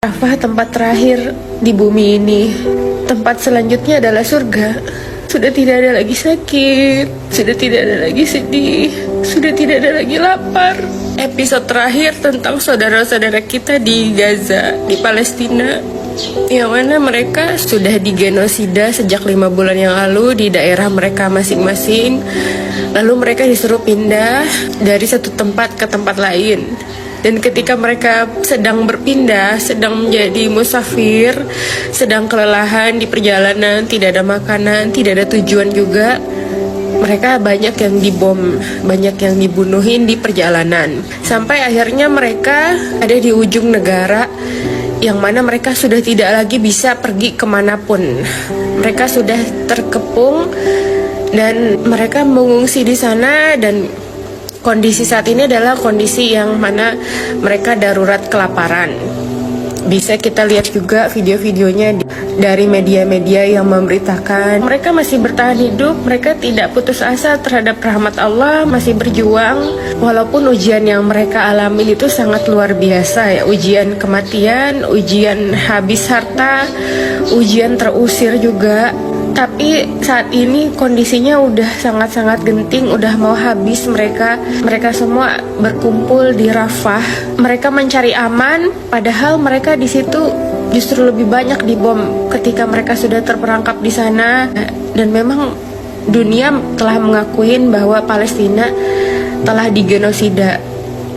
Arafah tempat terakhir di bumi ini. Tempat selanjutnya adalah surga. Sudah tidak ada lagi sakit, sudah tidak ada lagi sedih, sudah tidak ada lagi lapar. Episode terakhir tentang saudara-saudara kita di Gaza, di Palestina, yang mana mereka sudah digenosida sejak 5 bulan yang lalu di daerah mereka masing-masing. Lalu mereka disuruh pindah dari satu tempat ke tempat lain. Dan ketika mereka sedang berpindah, sedang menjadi musafir, sedang kelelahan di perjalanan, tidak ada makanan, tidak ada tujuan juga, mereka banyak yang dibom, banyak yang dibunuhin di perjalanan. Sampai akhirnya mereka ada di ujung negara, yang mana mereka sudah tidak lagi bisa pergi kemanapun. Mereka sudah terkepung dan mereka mengungsi di sana, dan kondisi saat ini adalah kondisi yang mana mereka darurat kelaparan. Bisa kita lihat juga video-videonya dari media-media yang memberitakan mereka masih bertahan hidup, mereka tidak putus asa terhadap rahmat Allah, masih berjuang walaupun ujian yang mereka alami itu sangat luar biasa ya. Ujian kematian, ujian habis harta, ujian terusir juga. Tapi saat ini kondisinya udah sangat-sangat genting, udah mau habis mereka. Mereka semua berkumpul di Rafah. Mereka mencari aman, padahal mereka di situ justru lebih banyak dibom ketika mereka sudah terperangkap di sana. Dan memang dunia telah mengakuin bahwa Palestina telah digenosida.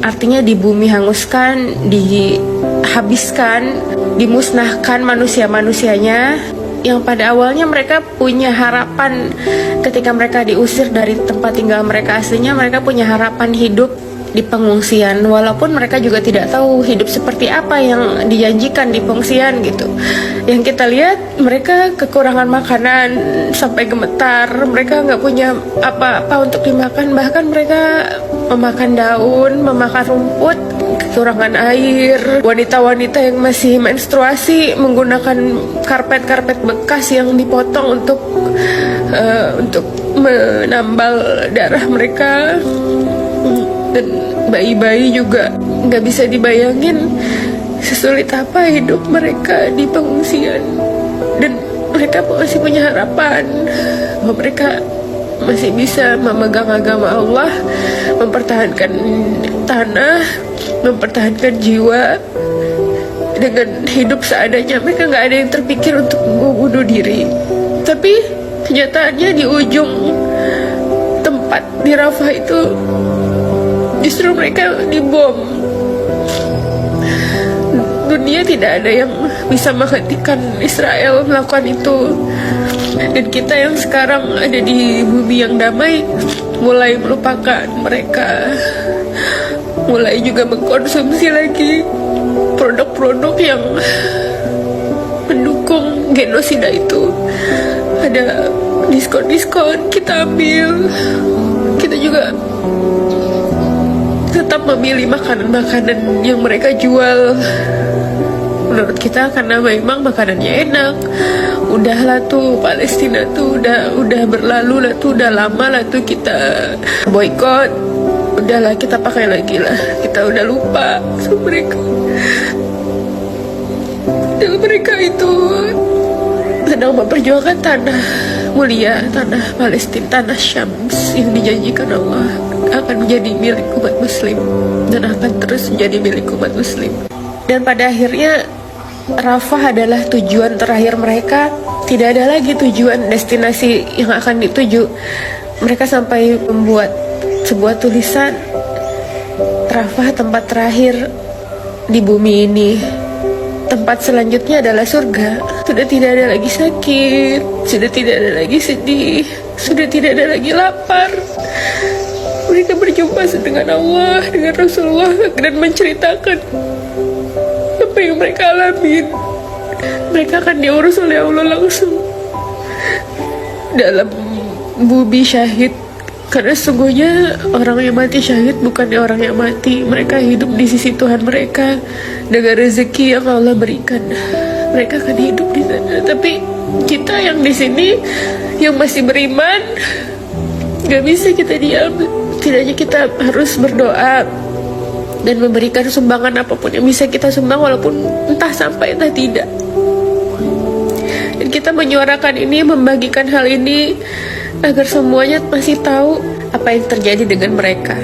Artinya di bumi hanguskan, dihabiskan, dimusnahkan manusia-manusianya. Yang pada awalnya mereka punya harapan ketika mereka diusir dari tempat tinggal mereka aslinya, mereka punya harapan hidup di pengungsian, walaupun mereka juga tidak tahu hidup seperti apa yang dijanjikan di pengungsian gitu. Yang kita lihat mereka kekurangan makanan sampai gemetar, mereka nggak punya apa-apa untuk dimakan, bahkan mereka memakan daun, memakan rumput, kekurangan air. Wanita-wanita yang masih menstruasi menggunakan karpet-karpet bekas yang dipotong untuk menambal darah mereka. Dan bayi-bayi juga nggak bisa dibayangin sesulit apa hidup mereka di pengungsian. Dan mereka masih punya harapan bahwa mereka masih bisa memegang agama Allah, mempertahankan tanah, mempertahankan jiwa dengan hidup seadanya. Mereka nggak ada yang terpikir untuk bunuh diri. Tapi kenyataannya di ujung tempat di Rafah itu justru mereka dibom. Dunia tidak ada yang bisa menghentikan Israel melakukan itu. Dan kita yang sekarang ada di bumi yang damai mulai melupakan mereka, mulai juga mengkonsumsi lagi produk-produk yang mendukung genosida itu. Ada diskon-diskon, kita ambil. Kita juga tetap memilih makanan-makanan yang mereka jual menurut kita karena memang makanannya enak. Udahlah tuh Palestina tuh udah berlalu lah tuh, udah lama lah tuh kita boykot. Udahlah kita pakai lagi lah, kita udah lupa sama mereka. Dan mereka itu sedang memperjuangkan tanah mulia, tanah Palestina, tanah Syams yang dijanjikan Allah akan menjadi milik umat muslim dan akan terus menjadi milik umat muslim. Dan pada akhirnya Rafah adalah tujuan terakhir mereka. Tidak ada lagi tujuan destinasi yang akan dituju. Mereka sampai membuat sebuah tulisan, Rafah tempat terakhir di bumi ini. Tempat selanjutnya adalah surga. Sudah tidak ada lagi sakit, sudah tidak ada lagi sedih, sudah tidak ada lagi lapar. Mereka berjumpa dengan Allah, dengan Rasulullah, dan menceritakan apa yang mereka alami. Mereka akan diurus oleh Allah langsung dalam bumi syahid. Karena sesungguhnya orang yang mati syahid bukannya orang yang mati. Mereka hidup di sisi Tuhan mereka dengan rezeki yang Allah berikan. Mereka akan hidup di sana. Tapi kita yang di sini, yang masih beriman, gak bisa kita diam. Setidaknya kita harus berdoa dan memberikan sumbangan apapun yang bisa kita sumbang, walaupun entah sampai entah tidak. Dan kita menyuarakan ini, membagikan hal ini agar semuanya masih tahu apa yang terjadi dengan mereka.